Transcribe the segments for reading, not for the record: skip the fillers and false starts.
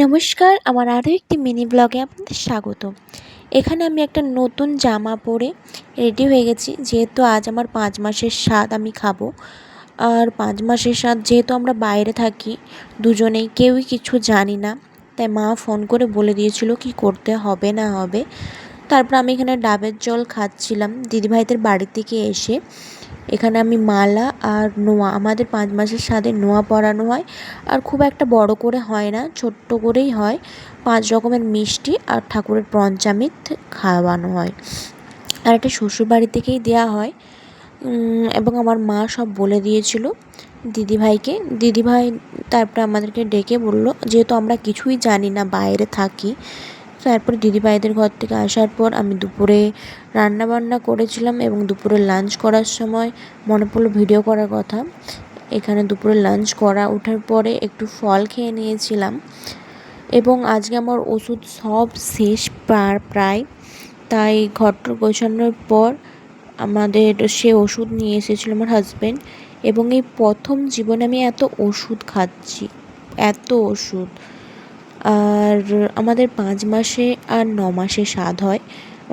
নমস্কার, আমার আরও একটি মিনি ব্লগে আপনাদের স্বাগত। এখানে আমি একটা নতুন জামা পরে রেডি হয়ে গেছি, যেহেতু আজ আমার 5 মাসের স্বাদ আমি খাবো। আর 5 মাসের স্বাদ যেহেতু আমরা বাইরে থাকি দুজনেই, কেউই কিছু জানি না, তাই মা ফোন করে বলে দিয়েছিল কি করতে হবে না হবে। তারপর আমি এখানে ডাবের জল খাচ্ছিলাম দিদিভাইদের বাড়ি থেকে এসে। এখানে আমি মালা আর নোয়া, আমাদের 5 মাসের স্বাদে নোয়া পরানো হয়, আর খুব একটা বড় করে হয় না, ছোট্ট করেই হয়। 5 রকমের মিষ্টি আর ঠাকুরের পঞ্চামৃত খাওয়ানো হয়, আর এটা শ্বশুরবাড়ি থেকেই দেওয়া হয়। এবং আমার মা সব বলে দিয়েছিল দিদিভাইকে। দিদিভাই তারপরে আমাদেরকে ডেকে বলল, যেহেতু আমরা কিছুই জানি না, বাইরে থাকি। তারপরে দিদিভাইদের ঘর থেকে আসার পর আমি দুপুরে রান্নাবান্না করেছিলাম, এবং দুপুরে লাঞ্চ করার সময় মনে পড়লো ভিডিও করার কথা। এখানে দুপুরে লাঞ্চ করা ওঠার পরে একটু ফল খেয়ে নিয়েছিলাম, এবং আজকে আমার ওষুধ সব শেষ প্রায়। তাই ঘরটা গোছানোর পর আমাদের সে ওষুধ নিয়ে এসেছিলো আমার হাজব্যান্ড, এবং এই প্রথম জীবনে আমি এত ওষুধ খাচ্ছি, এত ওষুধ। আর আমাদের 5 মাসে আর 9 মাসে স্বাদ হয়।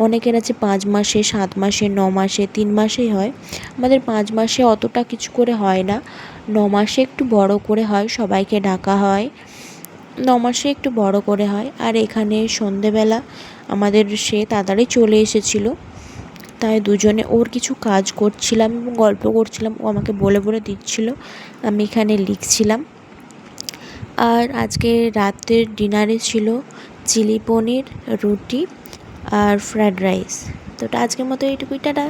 অনেকের আছে 5 মাসে, 7 মাসে, 9 মাসে, 3 মাসেই হয়। আমাদের 5 মাসে অতটা কিছু করে হয় না, 9 মাসে একটু বড় করে হয়, সবাইকে ডাকা হয়। 9 মাসে একটু বড় করে হয়। আর এখানে সন্ধেবেলা আমাদের সে তাড়াতাড়ি চলে এসেছিলো, তাই দুজনে ওর কিছু কাজ করছিলাম এবং গল্প করছিলাম। ও আমাকে বলে বলে দিচ্ছিল, আমি এখানে লিখছিলাম। আর আজকে রাতের ডিনারে ছিল চিলি পনির, রুটি আর ফ্রায়েড রাইস। তো আজকের মতো এইটুকুই, টাটা।